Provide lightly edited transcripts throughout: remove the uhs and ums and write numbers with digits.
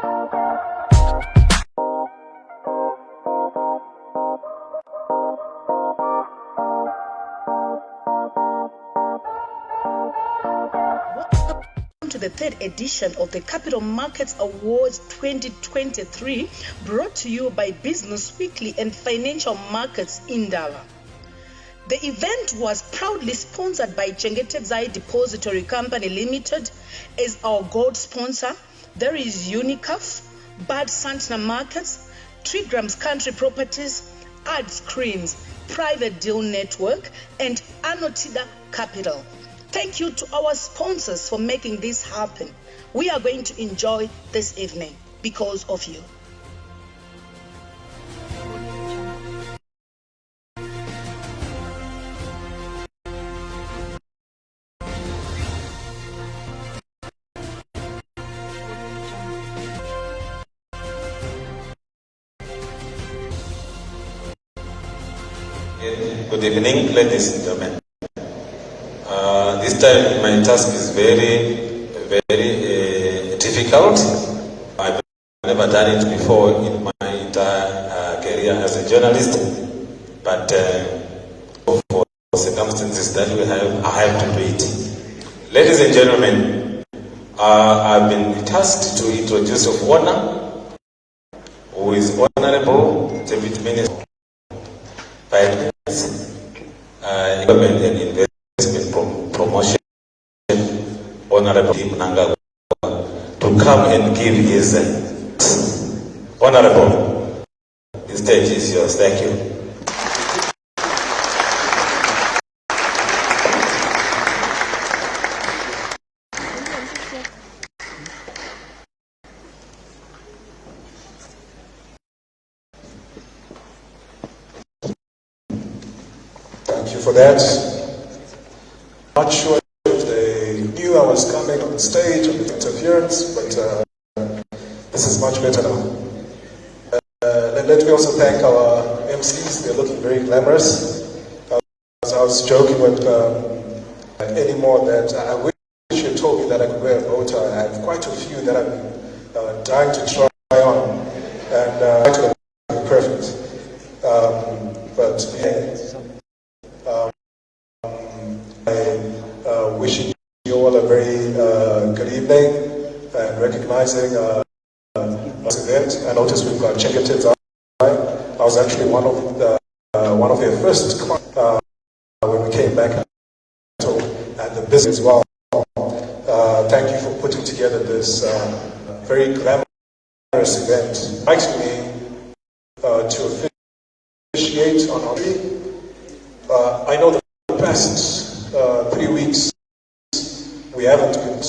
To the third edition of the Capital Markets Awards 2023, brought to you by Business Weekly and Financial Markets Indaba. The event was proudly sponsored by Chengetedzai Depository Company Limited as our gold sponsor. There is Unicaf, Bad Santana Markets, Trigrams Country Properties, Ad Screens, Private Deal Network, and Anotida Capital. Thank you to our sponsors for making this happen. We are going to enjoy this evening because of you. Good evening, ladies and gentlemen. This time my task is very difficult. I've never done it before in my entire career as a journalist, but for circumstances that we have, I have to do it. Ladies and gentlemen, I've been tasked to introduce of honor, who is Honorable David Minister, Finance, Government and Investment Promotion, Honorable Tim Nanga, to come and give his Honorable. The stage is yours. Thank you. Thank you for that. Not sure if they knew I was coming on the stage on the interference, but this is much better now. Let me also thank our MCs. They're looking very glamorous. As I was joking with Eddie Moore that I wish you had told me that I could wear a bow tie. I have quite a few that I've been dying to try on, and I could have been perfect. But wishing you all a very good evening and recognizing this event. I noticed we've got Chengetedzai. I was actually one of their first when we came back and the business as well. Thank you for putting together this very glamorous event. Actually, to officiate on Audrey, I know the past 3 weeks we haven't been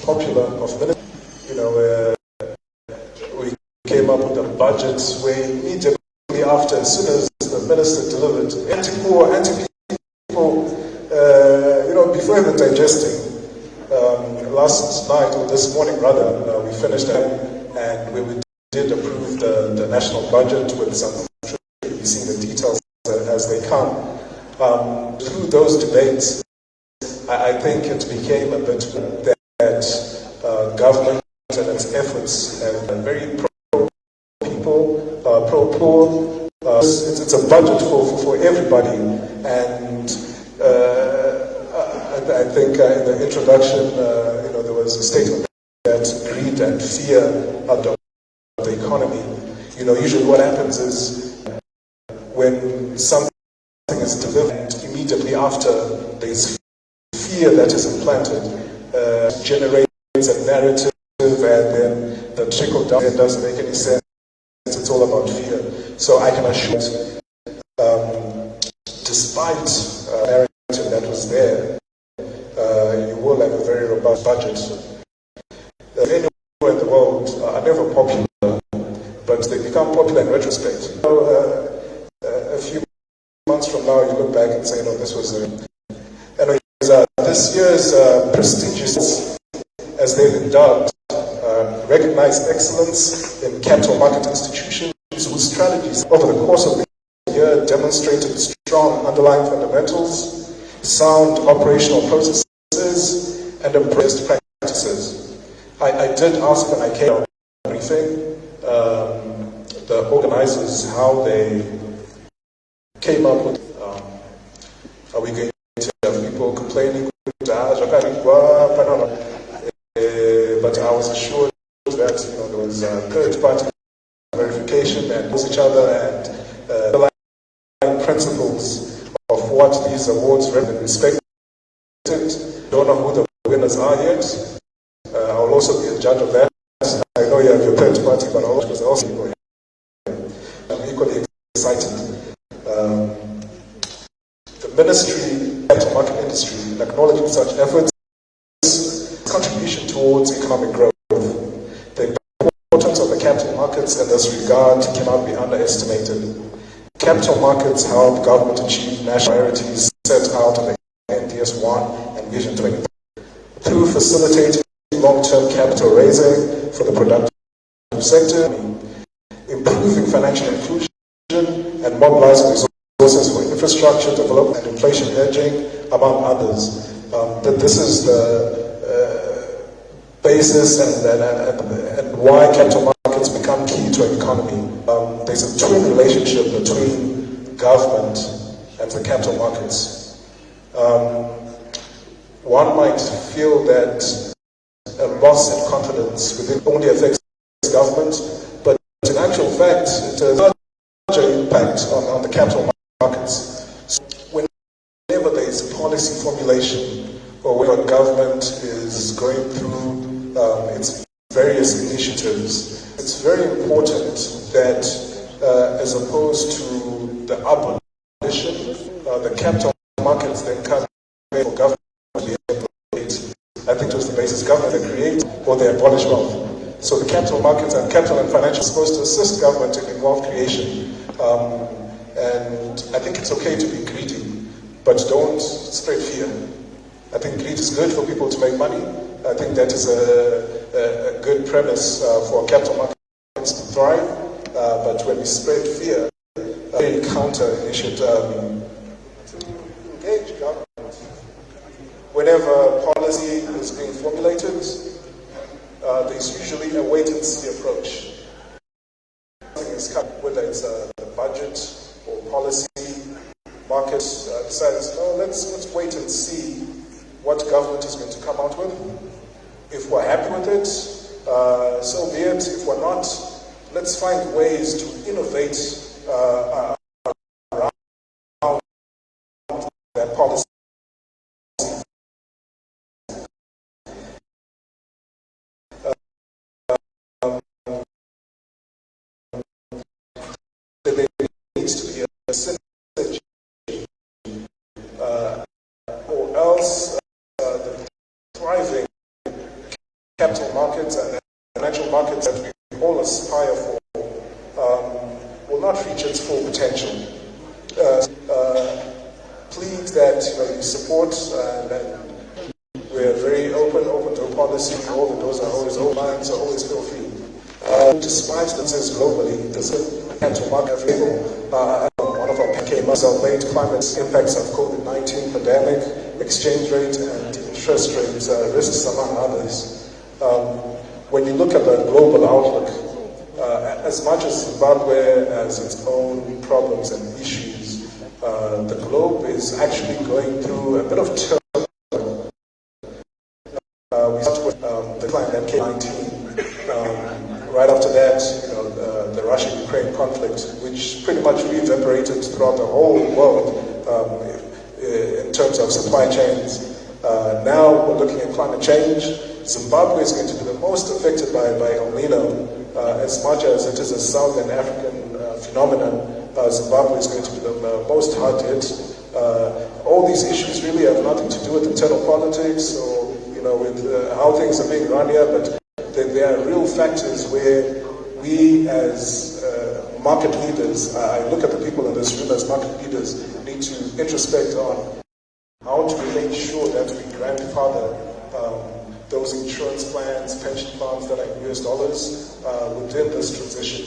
popular of minutes. You know, we came up with the budgets way immediately after, as soon as the minister delivered, anti-poor, anti-people, before even digesting. Last night, or this morning rather, we finished them, and we did approve the national budget with some, I'm sure you'll be seeing the details as they come. Through those debates, I think it became a bit that government and its efforts have been very pro-people, pro-poor. It's a budget for everybody, and I think in the introduction, there was a statement that greed and fear of the economy. Usually what happens is when something is delivered, immediately after there's fear that is implanted, generates a narrative, and then the trickle down. It doesn't make any sense. It's all about fear. So I can assure you, despite the narrative that was there, you will have a very robust budget. Anywhere in the world are never popular, but they become popular in retrospect. A few months from now, you look back and say, no, this was this year's prestigious, as they've been dubbed, recognized excellence in capital market institutions whose strategies over the course of the year demonstrated strong underlying fundamentals, sound operational processes, and embraced practices. I did ask when I came briefing the organizers how they came up with. Are we going to have people complaining? But I was assured that there was third-party verification and each other and the principles of what these awards represent. Respected. Don't know who the winners are yet. I will also be a judge of that. I know you have your third-party, but I'm equally excited. The Ministry of the Market Industry, acknowledging such efforts, contribution towards economic growth. The importance of the capital markets in this regard cannot be underestimated. Capital markets help government achieve national priorities set out in the NDS 1 and Vision 20. Through facilitating long-term capital raising for the productive sector, improving financial inclusion, and mobilizing resources for infrastructure development and inflation hedging, among others. This is the basis and why capital markets become key to an economy. There's a twin relationship between government and the capital markets. One might feel that a loss in confidence within only affects government, but in actual fact, it has a larger impact on the capital markets. So whenever there is policy formulation or where government is going through its various initiatives, it's very important that as opposed to the abolition, the capital markets then come for government to be able to create. I think it was the basis government that create or they abolish wealth. So the capital markets and capital and financial are supposed to assist government in wealth creation. And I think it's okay to be greedy, but don't spread fear. I think greed is good for people to make money. I think that is a good premise for capital markets to thrive. But when we spread fear, very counter-initiative, engage government. Whenever policy is being formulated, there's usually a wait-and-see approach. Whether it's the budget or policy, markets decides, no, let's wait and see what government is going to come out with. If we're happy with it, so be it. If we're not, let's find ways to innovate around that policy. There needs to be a synergy, or else the thriving capital markets and financial markets that we all aspire for will not reach its full potential. Please that you support, and we're very open to policy. All the doors are always open, so always feel free. Despite that says globally, the capital market one of our PK self-made climate impacts of COVID-19 pandemic, exchange rate and interest rates risks among others. When you look at the global outlook, as much as Zimbabwe has its own problems and issues, the globe is actually going through a bit of turmoil. We start with the decline in MK19. Right after that, the Russia-Ukraine conflict, which pretty much re-evaporated throughout the whole world in terms of supply chains. Now we're looking at climate change. Zimbabwe is going to be the most affected by El Nino, as much as it is a Southern African phenomenon. Zimbabwe is going to be the most hard hit. All these issues really have nothing to do with internal politics or with how things are being run here, but there are real factors where we as market leaders, I look at the people in this room as market leaders, need to introspect on how to make sure that we grandfather those insurance plans, pension plans that are in US dollars within this transition.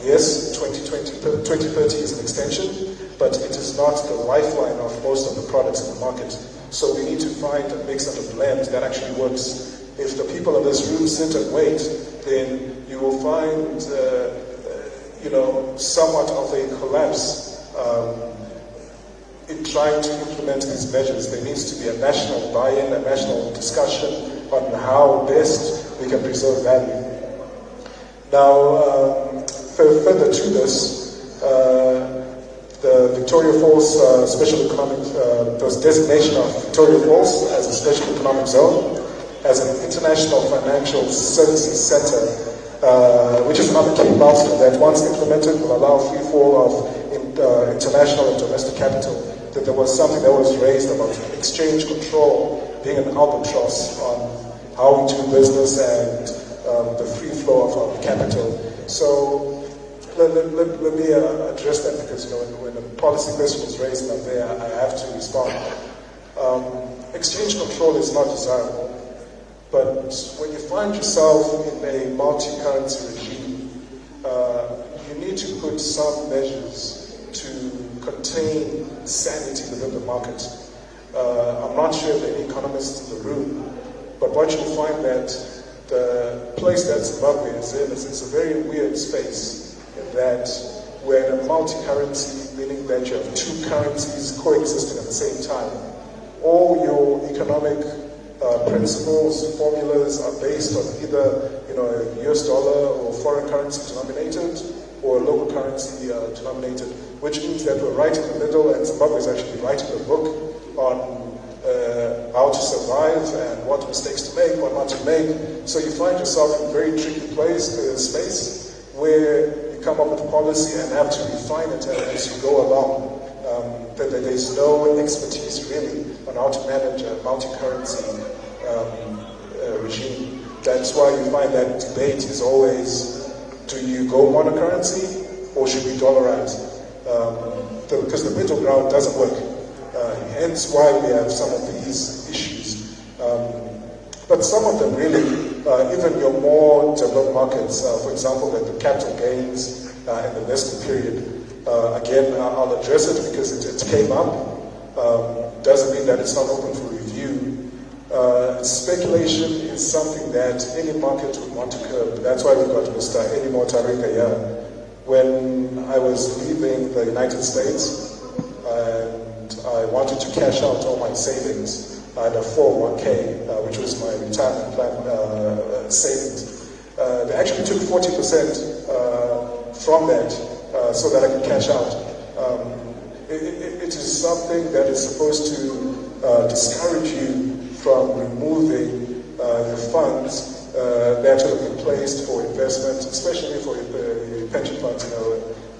Yes, 2030 is an extension, but it is not the lifeline of most of the products in the market. So we need to find a mix and a blend that actually works. If the people in this room sit and wait, then you will find, somewhat of a collapse in trying to implement these measures. There needs to be a national buy-in, a national discussion on how best we can preserve value. Now, further to this, the Victoria Falls Special Economic, the designation of Victoria Falls as a special economic zone, as an international financial services center, which is another key milestone that once implemented will allow free fall of international and domestic capital. That there was something that was raised about exchange control being an albatross on how we do business and the free flow of our capital. So let me address that, because when a policy question is raised up there, I have to respond. Exchange control is not desirable, but when you find yourself in a multi-currency regime, you need to put some measures to contain sanity within the market. I'm not sure if there are any economists in the room, but what you'll find that the place that Zimbabwe is in is a very weird space, in that we're in a multi-currency, meaning that you have two currencies coexisting at the same time. All your economic principles, formulas are based on either a US dollar or foreign currency denominated, or a local currency denominated, which means that we're right in the middle, and Zimbabwe is actually writing a book on how to survive and what mistakes to make, what not to make. So you find yourself in a very tricky space where you come up with a policy and have to refine it as you go along. There's no expertise really on how to manage a multi-currency regime. That's why you find that debate is always, do you go monocurrency or should we dollarize? Because the middle ground doesn't work. Hence why we have some of these issues. But some of them really, even your more developed markets, for example, the capital gains in the vesting period, again, I'll address it because it came up. Doesn't mean that it's not open for review. Speculation is something that any market would want to curb. That's why we've got Mr. Edi Motarika here. When I was leaving the United States and I wanted to cash out all my savings, I had a 401k, which was my retirement plan savings. They actually took 40% from that so that I could cash out. It is something that is supposed to discourage you from removing your funds that have been placed for investment, especially for your pension funds.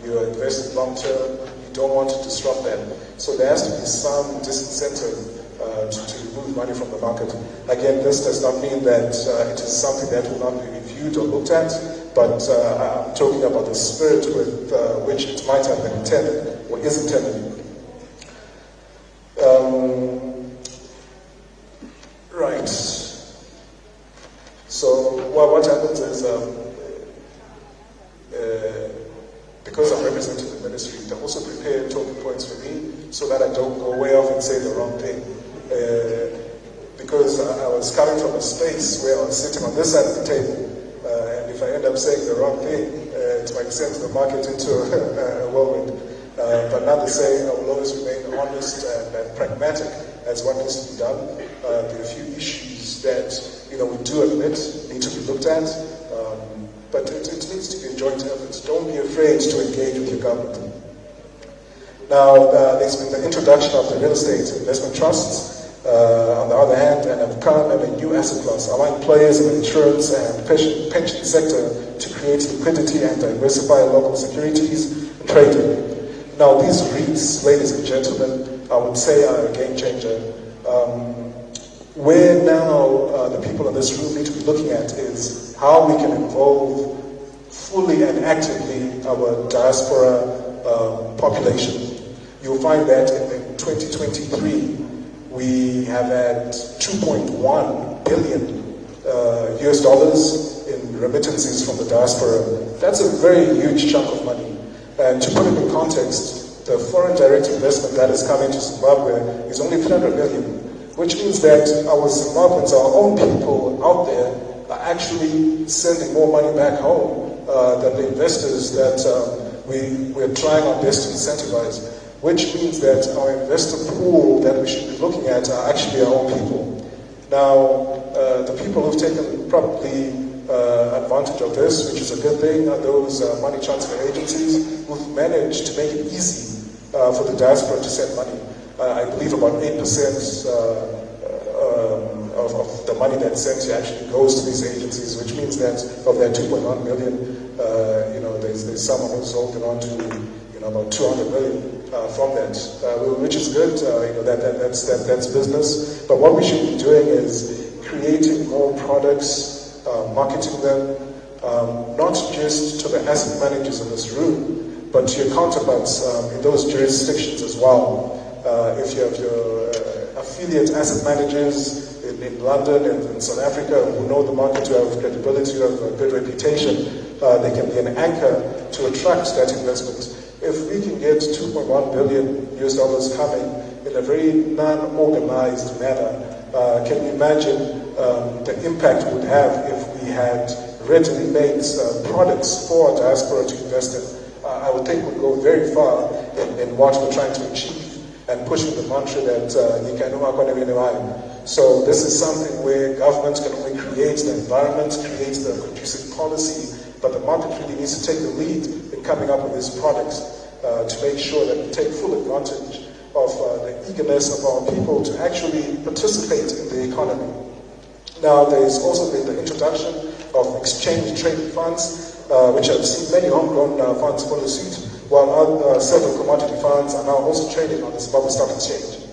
You are invested long term, you don't want to disrupt that. So there has to be some disincentive to remove money from the market. Again, this does not mean that it is something that will not be reviewed or looked at, but I'm talking about the spirit with which it might have been intended or is intended. Right. So what happens is, because I'm representing the ministry, they also prepare talking points for me so that I don't go way off and say the wrong thing. Because I was coming from a space where I was sitting on this side of the table, and if I end up saying the wrong thing, it might send the market into a whirlwind. But not to say I will always remain honest and pragmatic as what needs to be done. There are a few issues that we do admit need to be looked at, but it needs to be a joint effort. Don't be afraid to engage with your government. Now, there's been the introduction of the real estate investment trusts. On the other hand, and have come a new asset class, allowing players in the insurance and pension sector to create liquidity and diversify local securities and trading. Now, these REITs, ladies and gentlemen, I would say are a game changer. Where now the people in this room need to be looking at is how we can involve fully and actively our diaspora population. You'll find that in 2023, we have had 2.1 billion US dollars in remittances from the diaspora. That's a very huge chunk of money. And to put it in context, the foreign direct investment that is coming to Zimbabwe is only 300 million, which means that our Zimbabweans, our own people out there, are actually sending more money back home than the investors that we're trying our best to incentivize, which means that our investor pool that we should be looking at are actually our own people. Now, the people who've taken probably advantage of this, which is a good thing, are those money transfer agencies who've managed to make it easy for the diaspora to send money. I believe about 8% of the money that's sent actually goes to these agencies, which means that of that 2.1 million, there's someone who's holding on to about 200 million from that, which is good. That's business. But what we should be doing is creating more products, marketing them, not just to the asset managers in this room, but to your counterparts in those jurisdictions as well. If you have your affiliate asset managers in London and in South Africa who know the market, who have credibility, who have a good reputation, they can be an anchor to attract that investment. If we can get $2.1 billion coming in a very non-organized manner, can you imagine the impact it would have if we had readily made products for our diaspora to invest in? I would think we'd go very far in what we're trying to achieve and pushing the mantra that so this is something where government can only create the environment, create the conducive policy, but the market really needs to take the lead in coming up with these products to make sure that we take full advantage of the eagerness of our people to actually participate in the economy. Now, there's also been the introduction of exchange-traded funds, which I've seen many homegrown funds follow suit, while several commodity funds are now also trading on the Zimbabwe Stock Exchange.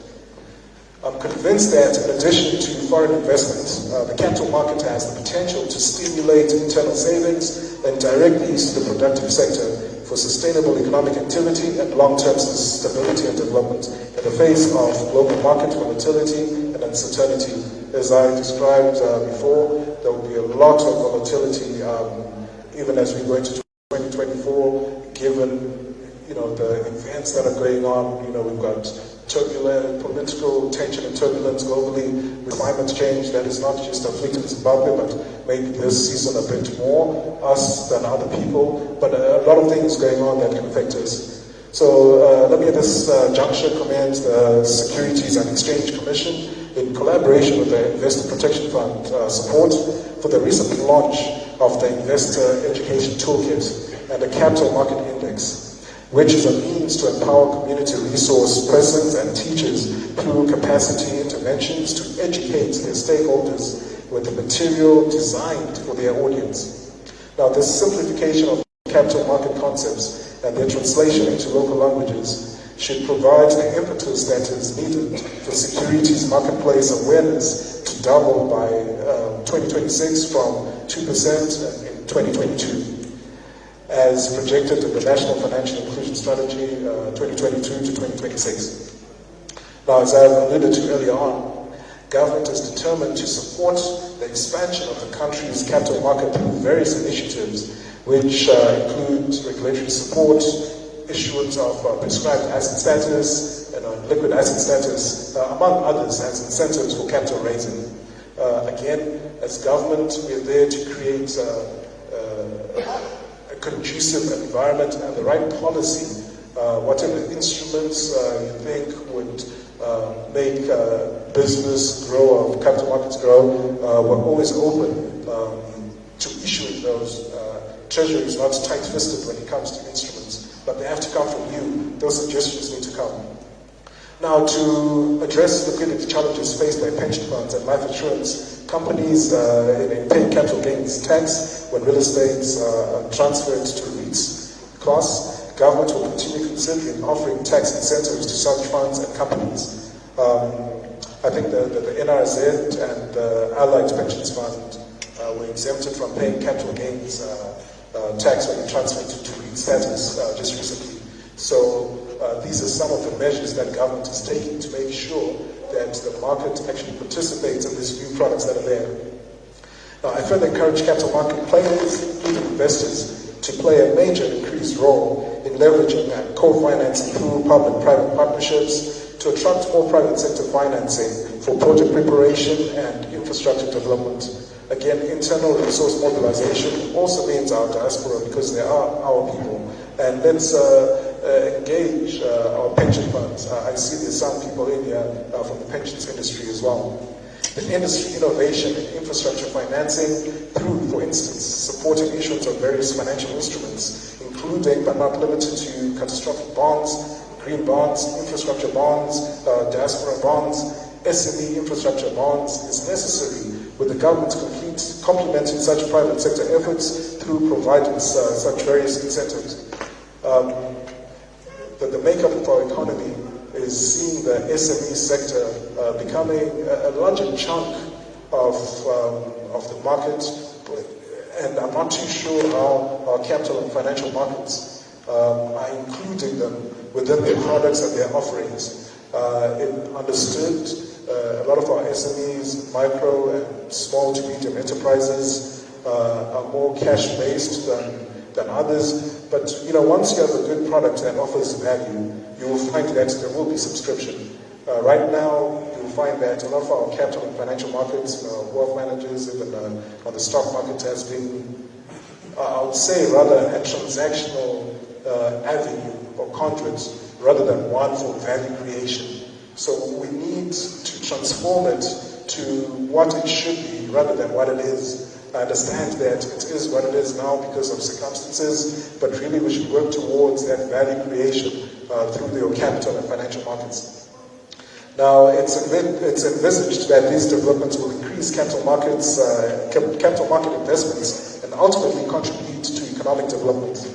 I'm convinced that in addition to foreign investment, the capital market has the potential to stimulate internal savings and direct these to the productive sector for sustainable economic activity and long-term stability and development in the face of global market volatility and uncertainty. As I described before, there will be a lot of volatility even as we go into 2024, given the events that are going on. We've got turbulent political tension and turbulence globally with climate change that is not just afflicting Zimbabwe, but maybe this season a bit more us than other people. But a lot of things going on that can affect us. So let me at this juncture commend the Securities and Exchange Commission in collaboration with the Investor Protection Fund support for the recent launch of the Investor Education Toolkit and the Capital Market Index, which is a means to empower community resource persons and teachers through capacity interventions to educate their stakeholders with the material designed for their audience. Now, this simplification of capital market concepts and their translation into local languages should provide the impetus that is needed for securities marketplace awareness to double by 2026 from 2% in 2022. As projected in the National Financial Inclusion Strategy 2022 to 2026. Now, as I have alluded to earlier on, government is determined to support the expansion of the country's capital market through various initiatives, which include regulatory support, issuance of prescribed asset status, and liquid asset status, among others, as incentives for capital raising. Again, as government, we are there to create a conducive environment and the right policy. Whatever instruments you think would make business grow or capital markets grow, we're always open to issuing those. Treasury is not tight-fisted when it comes to instruments, but they have to come from you. Those suggestions need to come. Now, to address liquidity challenges faced by pension funds and life insurance companies in paying capital gains tax when real estate are transferred to REITs costs, government will continue considering offering tax incentives to such funds and companies. I think the NRZ and the Allied Pensions Fund were exempted from paying capital gains tax when they transferred to REIT status just recently. So these are some of the measures that government is taking to make sure that the market actually participates in these new products that are there. Now, I further encourage capital market players, including investors, to play a major increased role in leveraging co-financing through public-private partnerships to attract more private sector financing for project preparation and infrastructure development. Again, internal resource mobilization also means our diaspora, because they are our people. And let's engage our pension funds. I see there's some people in here from the pensions industry as well. The industry innovation and infrastructure financing through, for instance, supporting issuance of various financial instruments, including but not limited to catastrophic bonds, green bonds, infrastructure bonds, diaspora bonds, SME infrastructure bonds, is necessary, with the government complementing such private sector efforts through providing such various incentives. The makeup of our economy is seeing the SME sector becoming a larger chunk of the market, and I'm not too sure how our capital and financial markets are including them within their products and their offerings. Understood, a lot of our SMEs, micro and small to medium enterprises, are more cash-based than others. But once you have a good product that offers value, you will find that there will be subscription. Right now, you will find that a lot of our capital and financial markets, wealth managers, even on the stock market, has been, I would say, rather a transactional avenue or conduit rather than one for value creation. So we need to transform it to what it should be rather than what it is. I understand that it is what it is now because of circumstances, but really we should work towards that value creation through the capital and financial markets. Now, it's envisaged that these developments will increase capital market investments and ultimately contribute to economic development.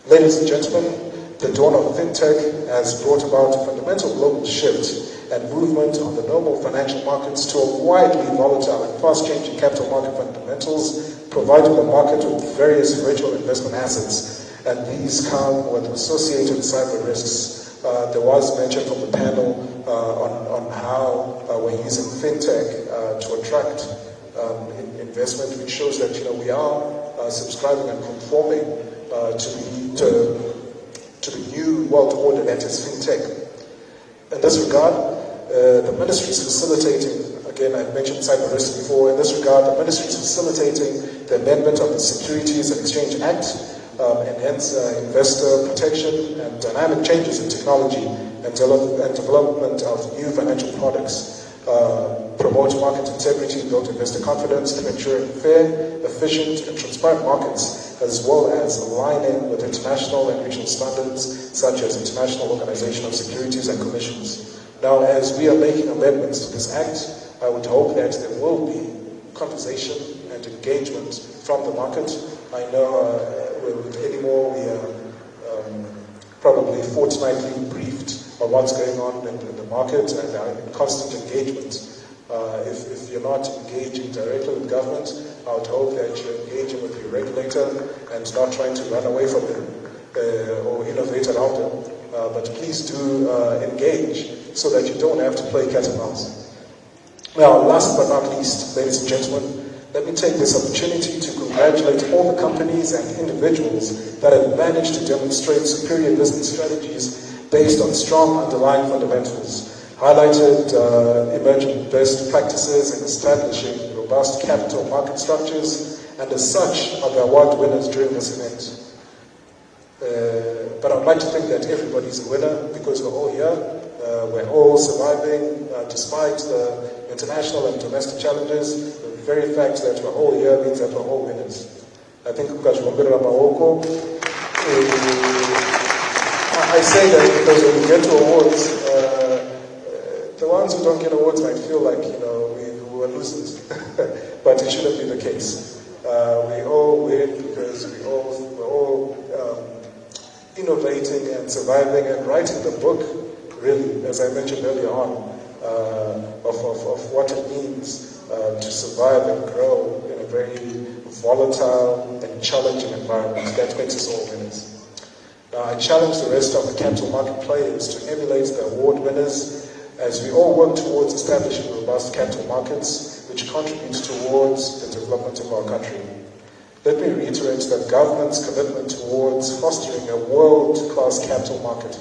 Ladies and gentlemen, the dawn of fintech has brought about a fundamental global shift and movement on the normal financial markets to a widely volatile and fast-changing capital market fundamentals, providing the market with various virtual investment assets, and these come with associated cyber risks. There was mention from the panel on how we're using fintech to attract investment, which shows that we are subscribing and conforming to the new world order that is fintech. In this regard, the ministry is facilitating, again I mentioned cyber risk before, in this regard the ministry is facilitating the amendment of the Securities and Exchange Act, and hence investor protection and dynamic changes in technology and development of new financial products, promote market integrity, build investor confidence through ensuring fair, efficient and transparent markets, as well as aligning with international and regional standards such as International Organization of Securities and Commissions. Now, as we are making amendments to this Act, I would hope that there will be conversation and engagement from the market. I know with Eddie-More we are probably fortnightly briefed on what's going on in the market and are in constant engagement. If you're not engaging directly with government, I would hope that you're engaging with your regulator and not trying to run away from them or innovate around them. But please do engage so that you don't have to play cat and mouse. Now, last but not least, ladies and gentlemen, let me take this opportunity to congratulate all the companies and individuals that have managed to demonstrate superior business strategies based on strong underlying fundamentals, highlighted emerging best practices in establishing robust capital market structures, and as such are the award winners during this event. But I'd like to think that everybody's a winner because we're all here. We're all surviving despite the international and domestic challenges. The very fact that we're all here means that we're all winners. I think I say that because when we get to awards, the ones who don't get awards might feel like we were losers, but it shouldn't be the case. We all win because we're all innovating and surviving and writing the book, really, as I mentioned earlier on, of what it means to survive and grow in a very volatile and challenging environment. That makes us all winners. I challenge the rest of the capital market players to emulate the award winners as we all work towards establishing robust capital markets which contribute towards the development of our country. Let me reiterate the government's commitment towards fostering a world-class capital market.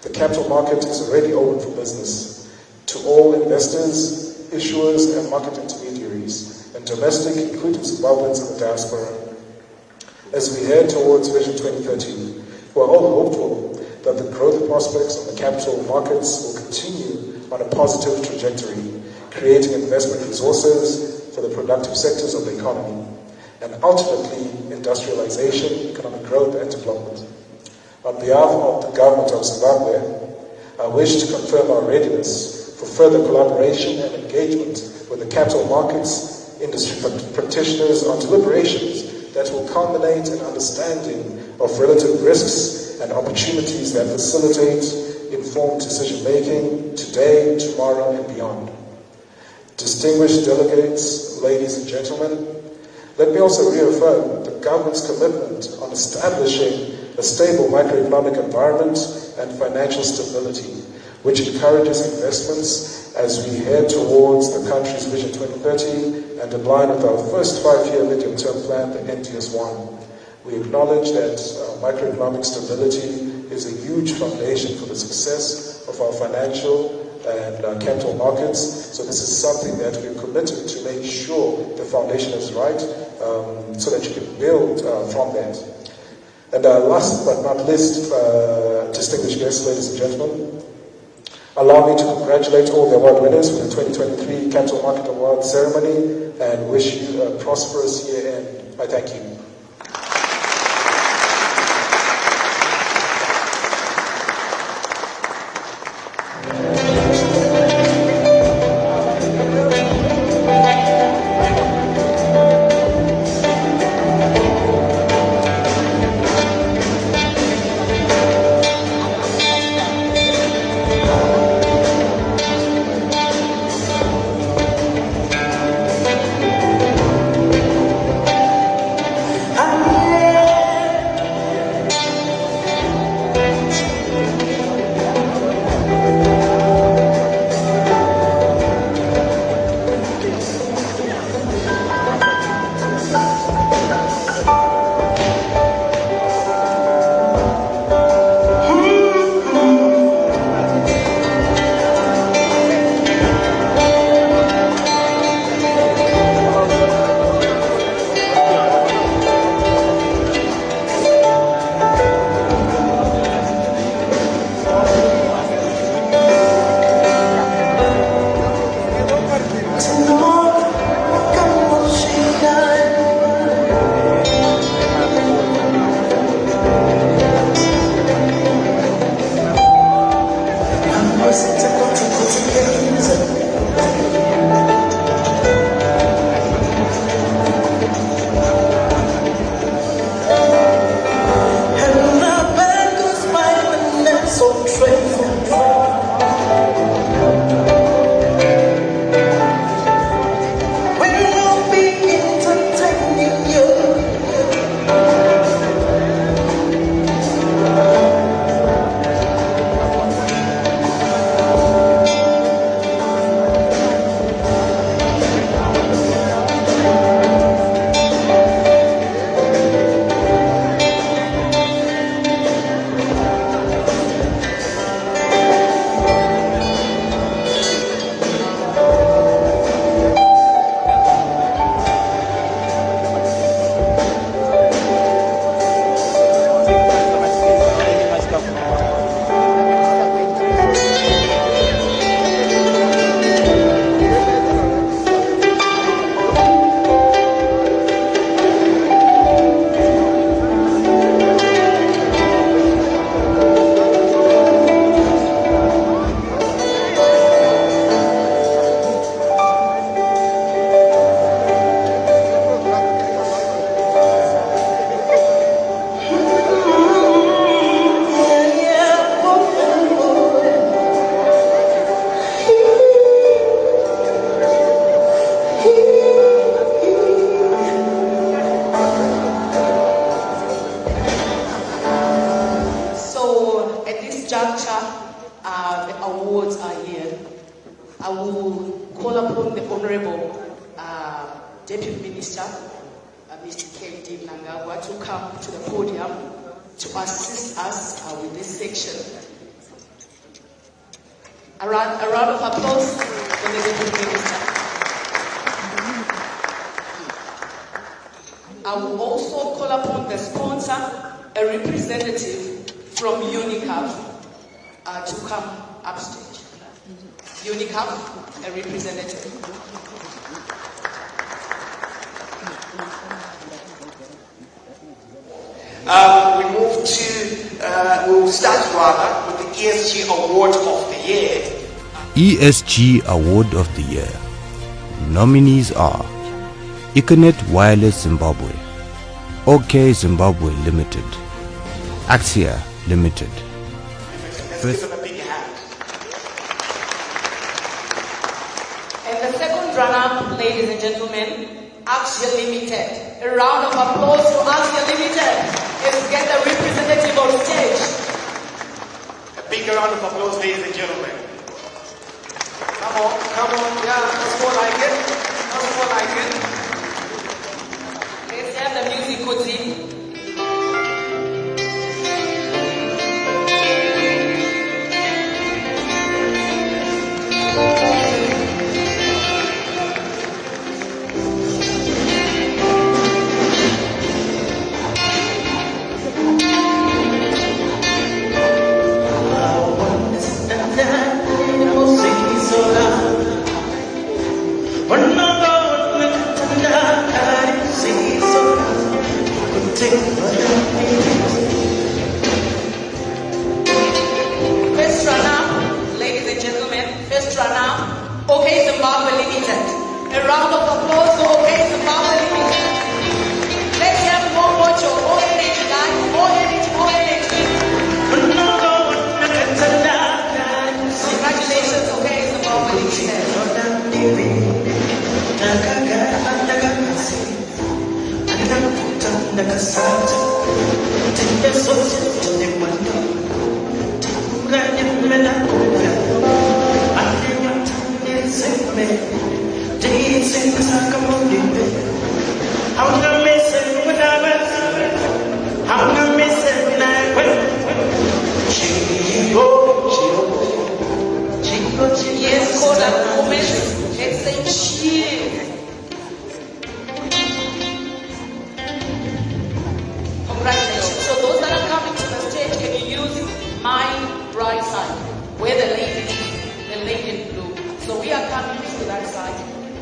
The capital market is already open for business to all investors, issuers, and market intermediaries, and and domestic, including Zimbabweans in the diaspora. As we head towards Vision 2030, we're all hopeful that the growth prospects of the capital markets will continue on a positive trajectory, creating investment resources for the productive sectors of the economy, and ultimately industrialization, economic growth, and development. On behalf of the government of Zimbabwe, I wish to confirm our readiness for further collaboration and engagement with the capital markets, industry practitioners on deliberations that will culminate in understanding of relative risks and opportunities that facilitate informed decision-making today, tomorrow, and beyond. Distinguished delegates, ladies and gentlemen, let me also reaffirm the government's commitment on establishing a stable macroeconomic environment and financial stability, which encourages investments as we head towards the country's Vision 2030 and in line with our first 5-year medium-term plan, the NDS1. We acknowledge that macroeconomic stability is a huge foundation for the success of our financial and capital markets. So this is something that we're committed to make sure the foundation is right, so that you can build from that. And last but not least, distinguished guests, ladies and gentlemen, allow me to congratulate all the award winners for the 2023 Capital Market Award ceremony and wish you a prosperous year end. I thank you. I will call upon the Honorable Deputy Minister, Mr. K.D. Mnangagwa, to come to the podium to assist us with this section. A round of applause for the Deputy Minister. I will also call upon the sponsor, a representative from UNICAF, to come upstage. UNICAF, a representative. We'll start rather with the ESG Award of the Year. ESG Award of the Year. Nominees are Econet Wireless Zimbabwe, OK Zimbabwe Limited, Axia Limited. Let's give them a big hand. And the second runner, ladies and gentlemen, Axia Limited. A round of applause for Axia Limited. Let's get the representative on stage. A big round of applause, ladies and gentlemen. Come on, yeah, that's more like it. That's more like it. Let's have the music, Kutsi. First runner, ladies and gentlemen, first runner, OK Zimbabwe Limited. A round of applause for OK Zimbabwe Limited. Let's have more mojo, more energy, guys, more energy, more energy. Congratulations, OK Zimbabwe Limited. Yes, call that moment. Let's say cheers. Congratulations. So those that are coming to the stage, can you use my right side, where the lady is, the lady in blue. So we are coming to that side.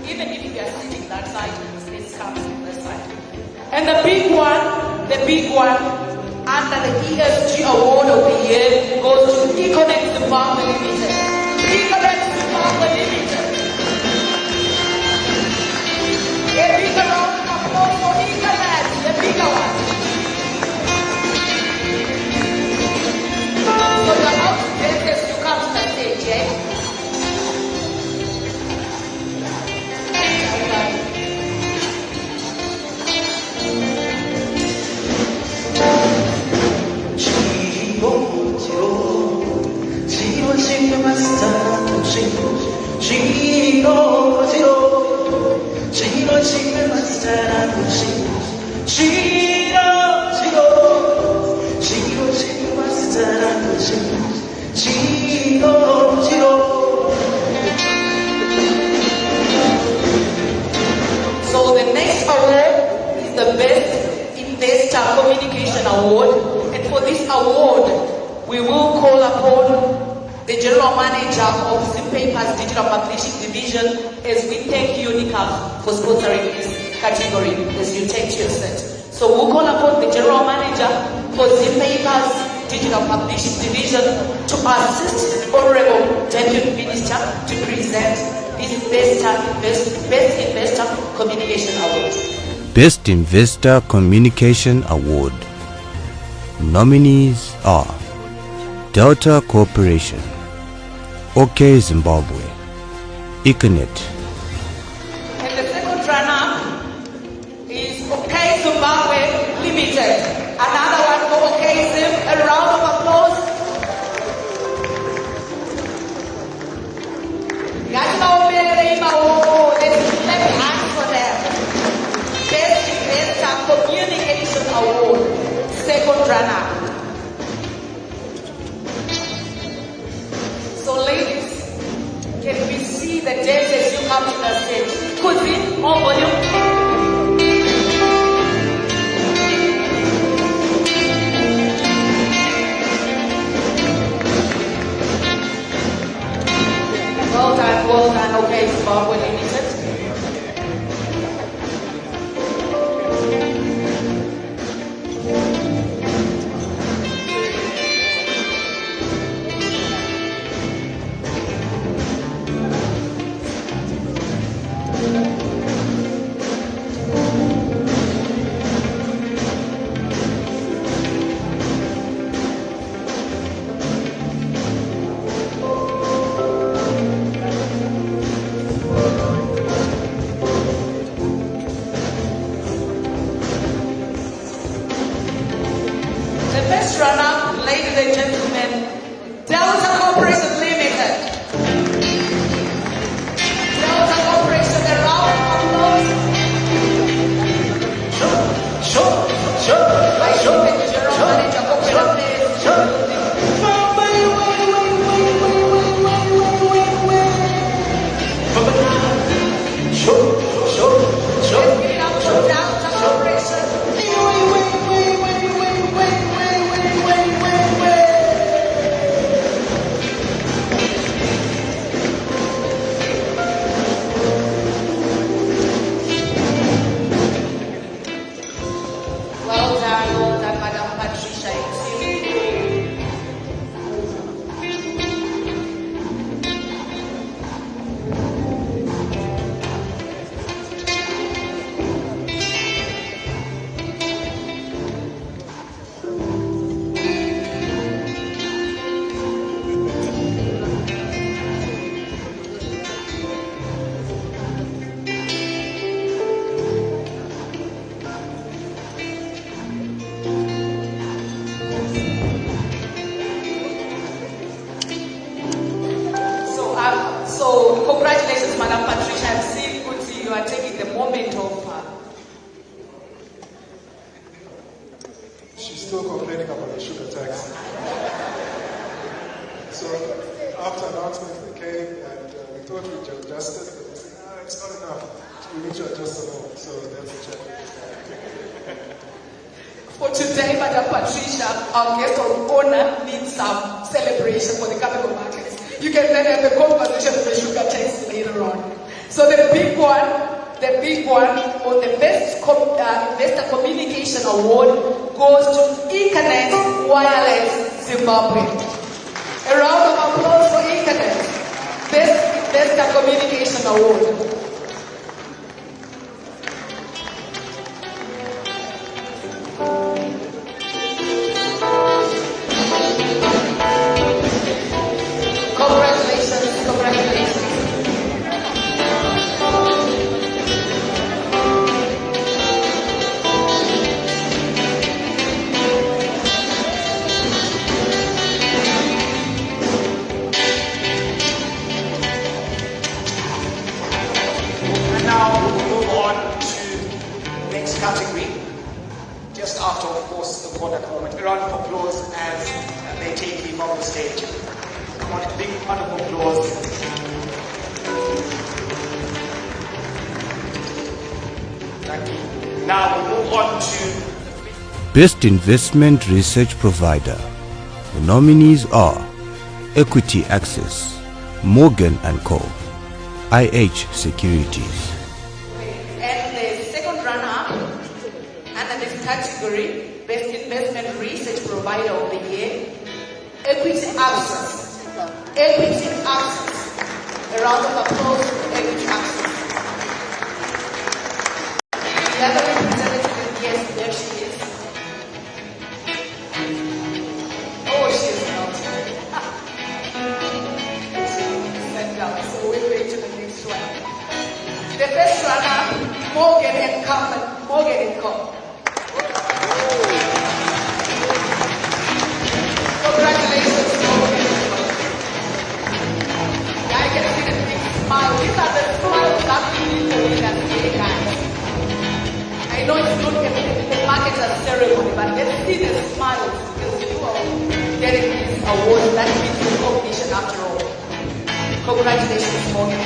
Even if we are sitting that side, let's come to this side. And the big one, under the ESG Award of the Year goes to Econet Zimbabwe Limited. Econet Zimbabwe Limited. A bigger round of applause for Econet, the bigger one. So the house dancers, you come to the stage, yeah? So the next award is the Best Investor Communication Award, and for this award, we will call upon the General Manager of Zimpaper's Digital Publishing Division as we thank UNICAF for sponsoring this category as you take to your set. So we'll call upon the General Manager for Zimpaper's Digital Publishing Division to assist Honorable Deputy Minister to present this Best Investor Communication Award. Best Investor Communication Award. Nominees are Delta Corporation, OK Zimbabwe, Econet. And the second runner is OK Zimbabwe Limited. Another one for OK Zim. A round of applause. Let's clap hands for them. Best Investor Communication Award. Second runner. So ladies, can we see the dancers you come to the stage? Could we? More volume. The first runner, ladies and gentlemen, Delta Corporation Limited. Delta Corporation, a round of applause. General Manager, Corporate Affairs. Well done, Madam Patricia. So congratulations, Madam Patricia. I'm seeing Kuti, you are taking the moment of She's still complaining about the sugar tax. So after announcement they came and we thought we'd adjust it, but they said, it's not enough. We need to adjust it all. So that's the check. For today, Madam Patricia, our guest of honor needs some celebration for the capital markets. You can then have the conversation with the sugar tax later on. So the big one on the Best Investor Communication Award goes to Econet Wireless Zimbabwe. A round of applause for Econet, Best Investor Communication Award. Category, just after, of course, the Kodak moment. A round of applause as they take him on the stage. Come on, a big round of applause. Thank you. Now we move on to Best Investment Research Provider. The nominees are Equity Access, Morgan & Co., IH Securities. Category, Best Investment Research Provider of the Year, Equity Access. Equity Access. A round of applause for Equity Access. The other representative, yes, there she is. Oh, she is not. Sat down, so we'll wait to the next one. The first runner, Morgan & Co. Morgan & Co. Congratulations, Morgan. I can see the big smile. These are the smiles that people in that day, guys. I know it's not the market as ceremony, but let's see the smiles because you are getting this award. That means recognition after all. Congratulations, Morgan.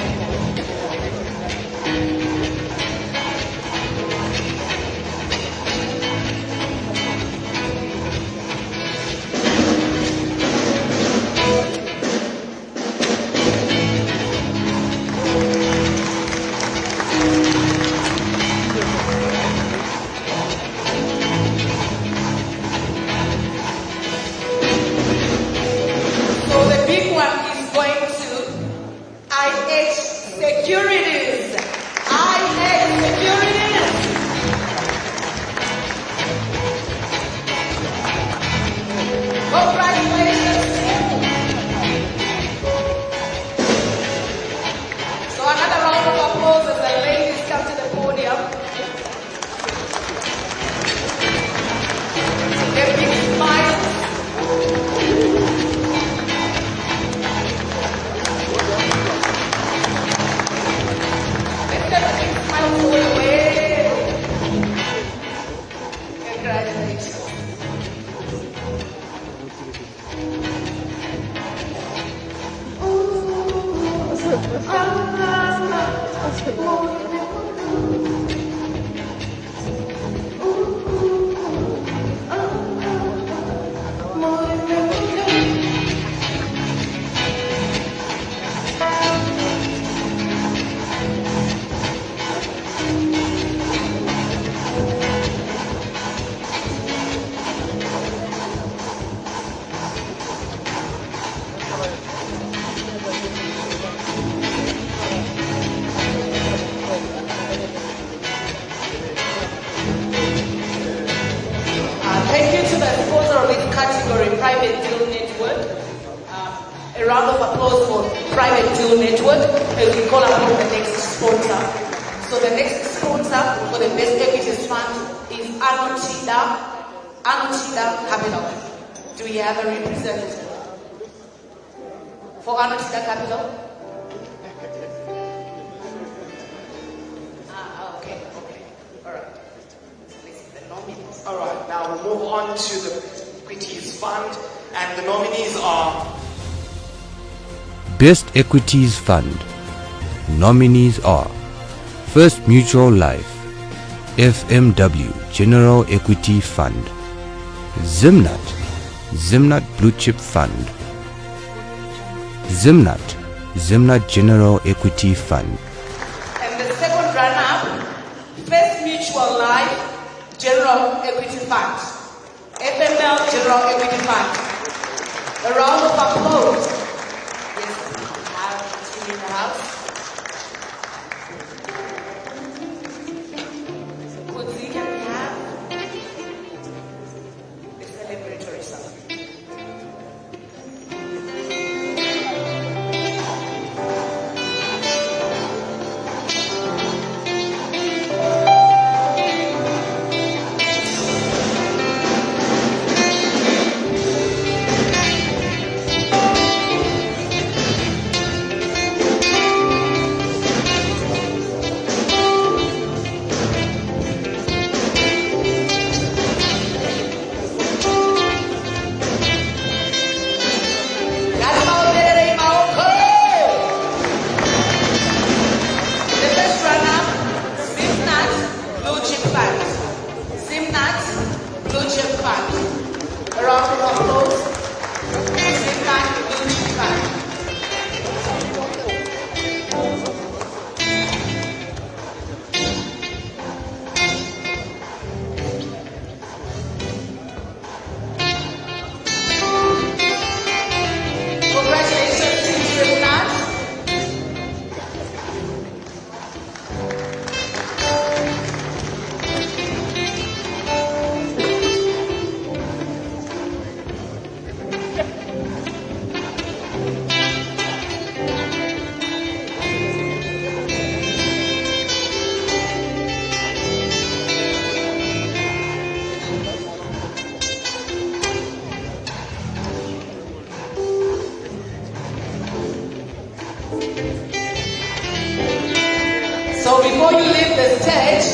Congratulations. Thank you to the sponsor of this category, Private Deal Network. A round of applause for Private Deal Network as we call upon the next sponsor. So the next sponsor for the Best Equities Fund is Anutida Capital. Do we have a representative for Anutida Capital? Okay. All right. All right, now we'll move on to the Equities Fund, and the nominees are Best Equities Fund. Nominees are First Mutual Life, FMW General Equity Fund, Zimnat Blue Chip Fund, Zimnat General Equity Fund. And the second runner-up, First Mutual Life General Equity Fund, FML General Equity Fund. A round of applause. Yes, we have two in the house. Kudzi, can we have the celebratory song? So before you leave the stage,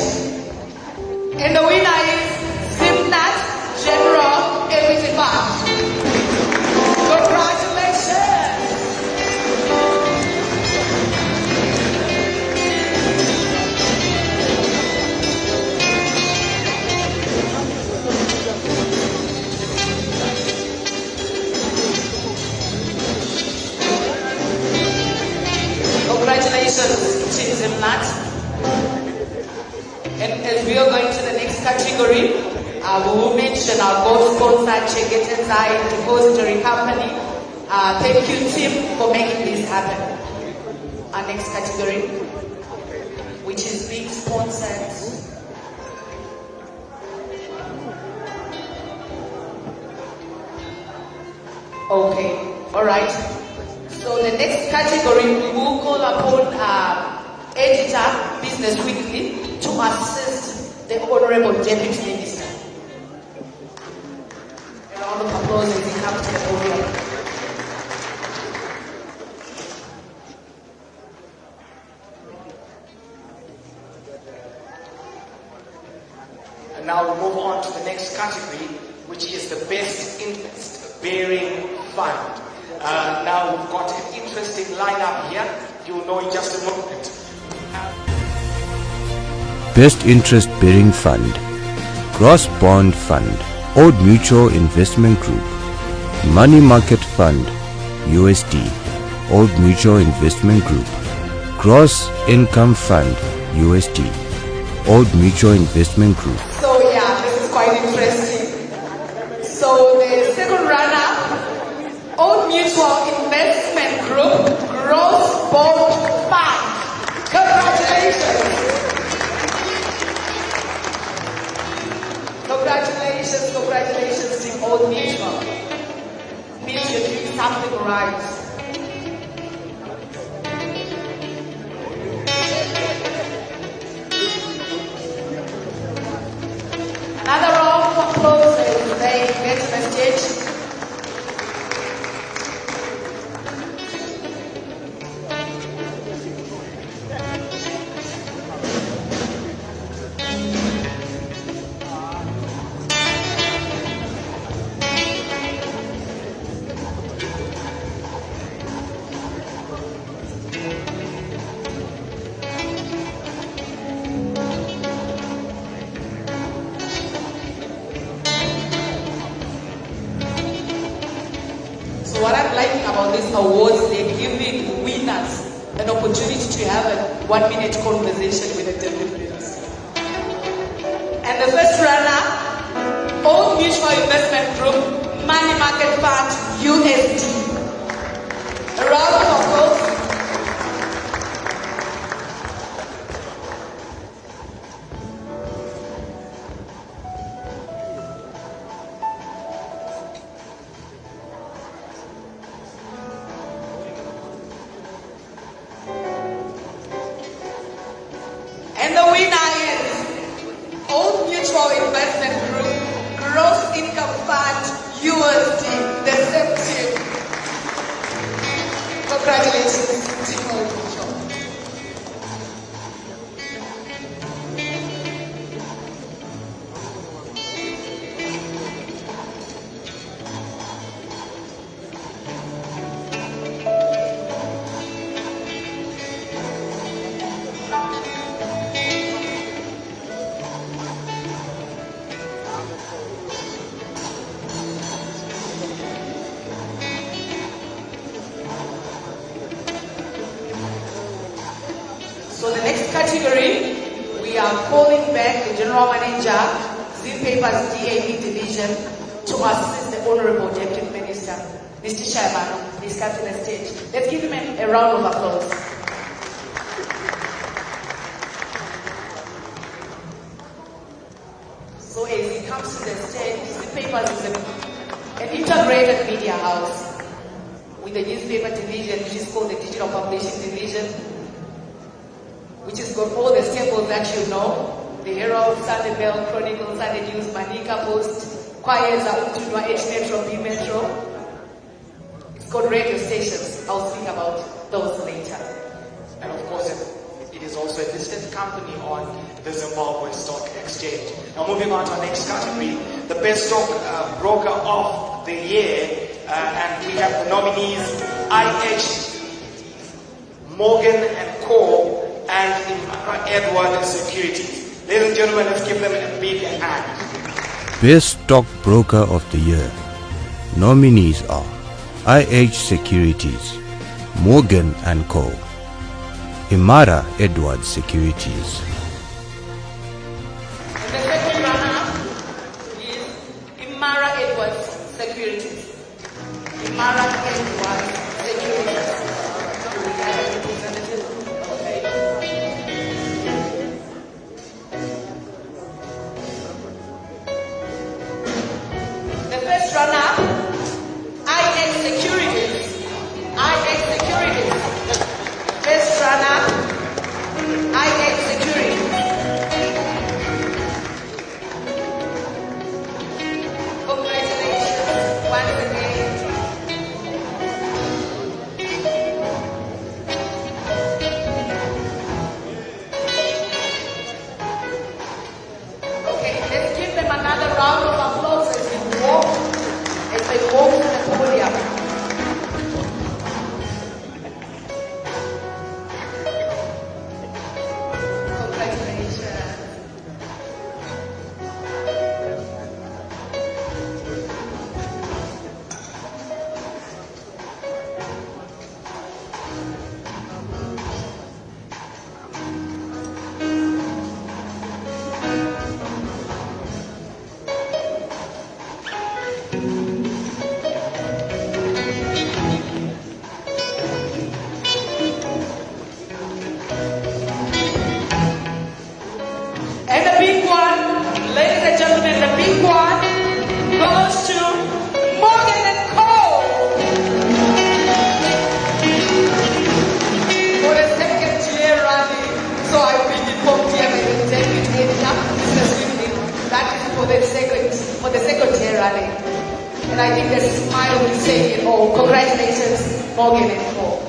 and the winner is Zimnat General Equity Fund. Congratulations! Congratulations, Team Zimnat. And as we are going to the next category, we will mention our gold sponsor, Chegetenzai Depository Company. Thank you, Tim, for making this happen. Our next category, which is being sponsored. Okay, all right. So the next category, we will call upon Editor, Business Weekly, to assist the Honorable Deputy Minister. A round of applause as he comes to the podium. And now we move on to the next category. category, which is the best interest-bearing fund. Now we've got an interesting lineup here. You'll know in just a moment. Best Interest Bearing Fund, Gross Bond Fund, Old Mutual Investment Group, Money Market Fund, USD, Old Mutual Investment Group, Gross Income Fund, USD, Old Mutual Investment Group. So yeah, this is quite interesting. So the second runner, Old Mutual Investment Group, Gross Bond Fund. Congratulations. Congratulations to Old Mutual. Means you're doing something right. Another round of applause as they get to the stage. So what I'm liking about this award is they're giving winners an opportunity to have a 1-minute conversation with the deliverers. And the first runner, Old Mutual Investment Group, Money Market Fund, USD. A round of applause. And the winner is Old Mutual Investment Group, Gross Income Fund, USD, the same team. Congratulations to Old Mutual. So the next category, we are calling back the General Manager, Zim Papers DAB Division, to assist the Honorable Deputy Minister, Mr. Shaimano. Please come to the stage. Let's give him a round of applause. So as he comes to the stage, Zim Papers is an integrated media house with the newspaper division, which is called the Digital Publishing Division, which has got all the staples that you know: the Herald, Sunday Bell, Chronicle, Sunday News, Manika Post, Kwayeza, Utunwa, H Metro, B Metro. It's got radio stations. I'll speak about those later. And of course, it is also a listed company on the Zimbabwe Stock Exchange. Now moving on to our next category, the best stock broker of the year. And we have the nominees IH, Morgan and Co. and Edward Securities. Ladies and gentlemen, let's give them a big hand. Best Stock Broker of the Year. Nominees are IH Securities, Morgan & Co., Imara Edward Securities. And the second runner is Imara Edwards Securities. Imara Edwards Securities. Do we have a representative? Okay. The first runner, IX Securities. IX Securities. First runner, IX Securities. Congratulations once again. Okay, let's give them another round of applause. running. And I think the smile will say it all. Congratulations, Morgan and Co.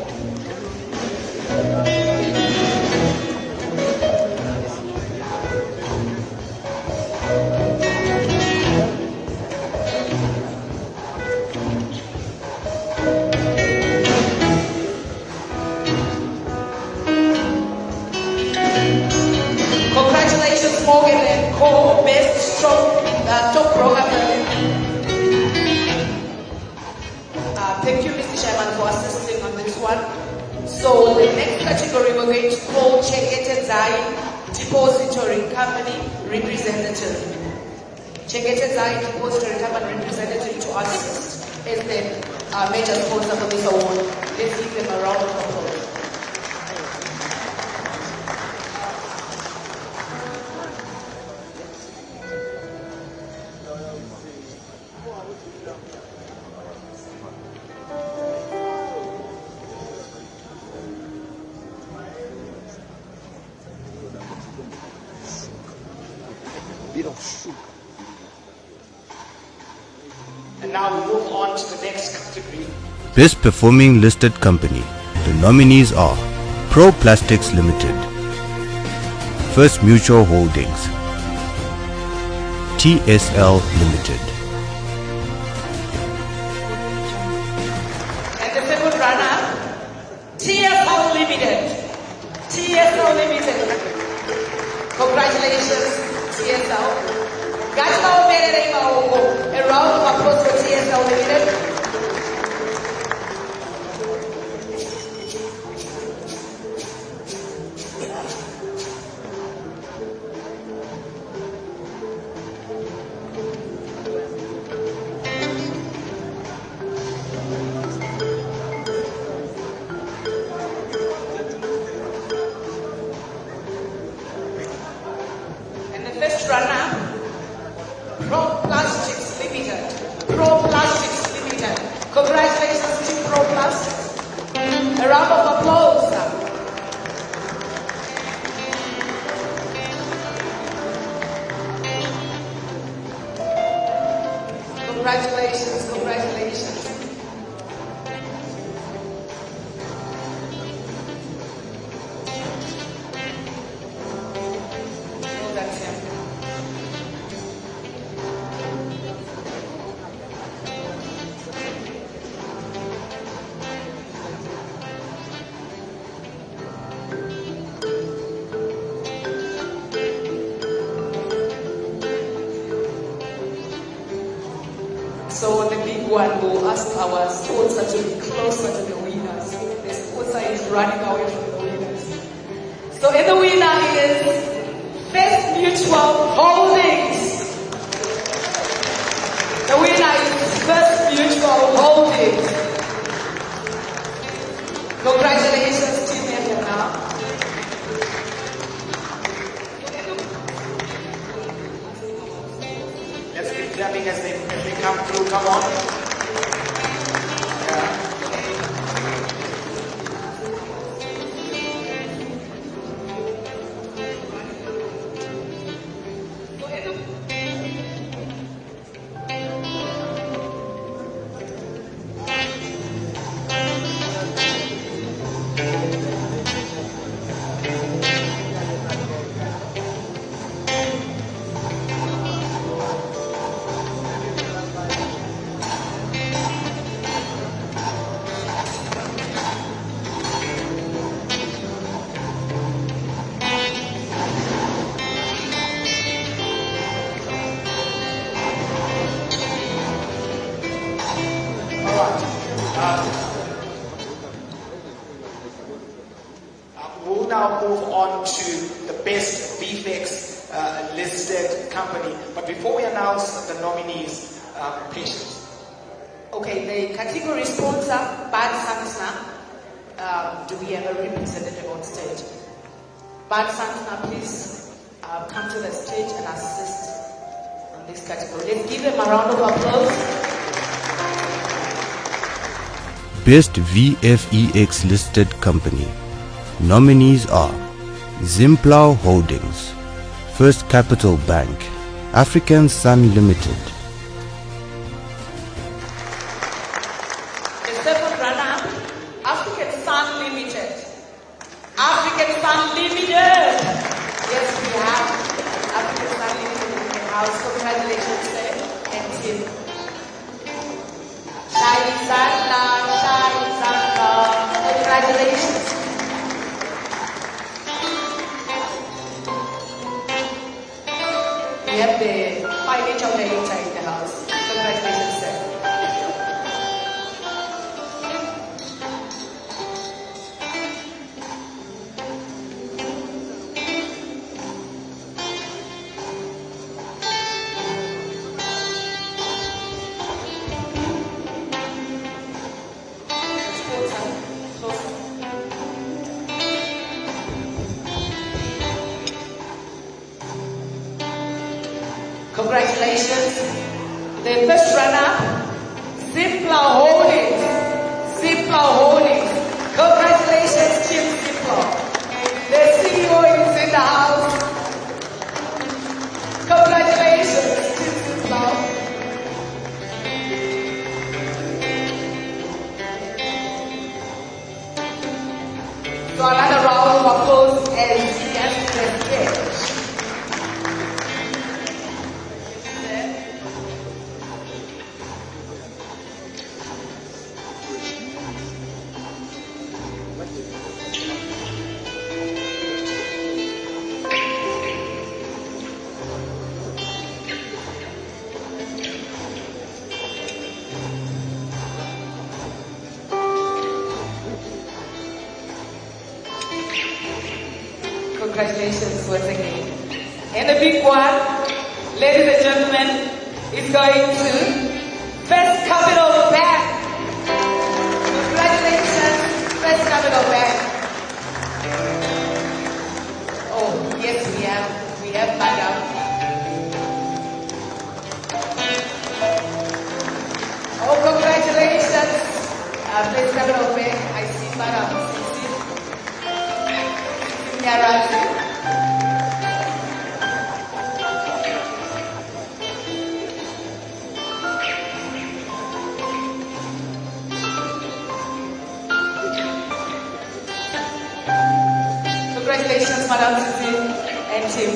Congratulations, Morgan and Co. Best stockbroker. Thank you, Mr. Chairman, for assisting on this one. So the next category we're going to call Chengete Zai Depository Company Representative. Chengete Zai Depository Company Representative to assist as the major sponsor for this award. Let's give them a round of applause. And now we move on to the next category. Best Performing Listed Company. The nominees are Pro Plastics Limited, First Mutual Holdings, TSL Limited. And the second runner, TSL Limited. TSL Limited. Congratulations, TSL. A round of applause for TSL Limited. And the first runner, Pro Plastics Limited. Pro Plastics Limited. Congratulations to Pro Plastics. A round of applause. Congratulations, congratulations. Well done, Sam. So the big one will ask our sponsor to be closer to the winners. The sponsor is running away from the winners. So and the winner is First Mutual Holdings. The winner is First Mutual Holdings. Congratulations, Team FNR. Let's keep clapping as they come through. Come on. Yeah. We'll now move on to the best VFX listed company. But before we announce the nominees, patience. Okay, the category sponsor, Bad Sansna. Do we have a representative on stage? Bad Sansna, please come to the stage and assist on this category. Let's give them a round of applause. Best VFEX Listed Company. Nominees are Zimplow Holdings, First Capital Bank, African Sun Limited, African Sun Limited. Yes, we have African Sun Limited in the house. Congratulations, sir and team. Shine Zana, congratulations. We have the financial director in the house. Congratulations, sir. Congratulations. The first runner, Zipla Holdings. Zipla Holdings. Congratulations, Chief Zipla. The CEO is in the house. Congratulations, Chief Zipla. So another round of applause as he has the stage. Congratulations once again. And the big one, ladies and gentlemen, is going to First Capital Bank. Congratulations, First Capital Bank. Oh, yes, we have madam. Oh, congratulations, First Capital Bank. I see madam. Congratulations, Madam Susie and team.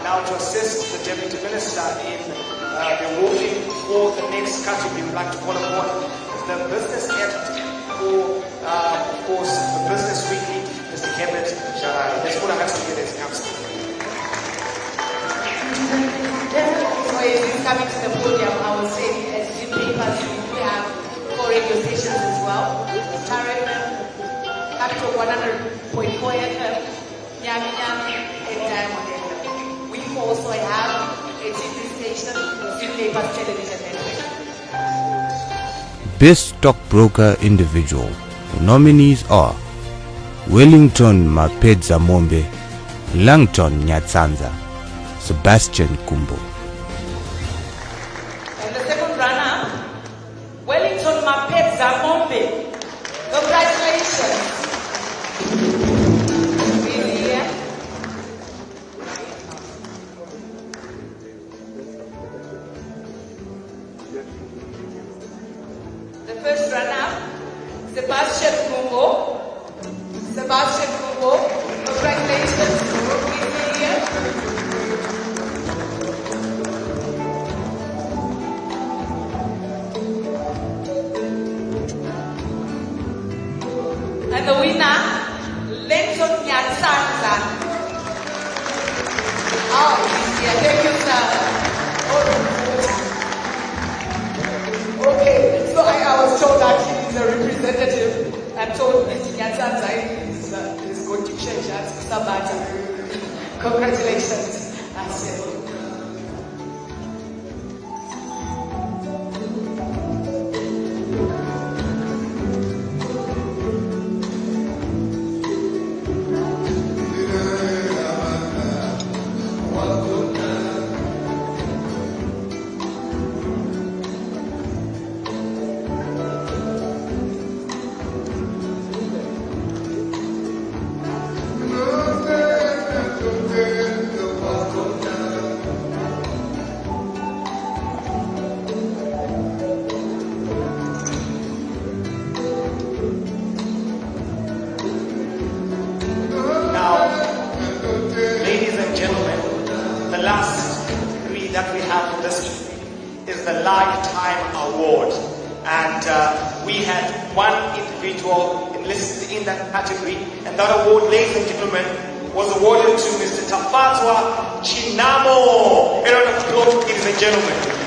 Now to assist the Deputy Minister in the walking for the next category, we'd like to call upon the business editor for, of course, the Business Weekly, Mr. Herbert Sharari. Let's put our hands together as he comes. So as he's coming to the podium, I will say, as newspapers, we have 4 radio stations as well. Star FM, Capital 100.4 FM, Nyami Nyami, and Diamond FM. We also have a TV station, Newspapers Television Network. Best Stockbroker Individual. The nominees are Wellington Mapedza Mombe, Langton Nyatsanza, Sebastian Kumbo. And the second runner, Wellington Mapedza Mombe. Congratulations. The first runner, Sebastian Kumbo. Sebastian Kumbo, congratulations. And the winner, Lenton Nyatsanza. Oh, he's here. Thank you, sir. Okay, so I was told that he is a representative and told Mr. Nyatsanza is going to change us to Sabata. Congratulations. the Lifetime Award. And we had one individual enlisted in that category, and that award, ladies and gentlemen, was awarded to Mr. Tafatwa Chinamo. A round of applause, ladies and gentlemen.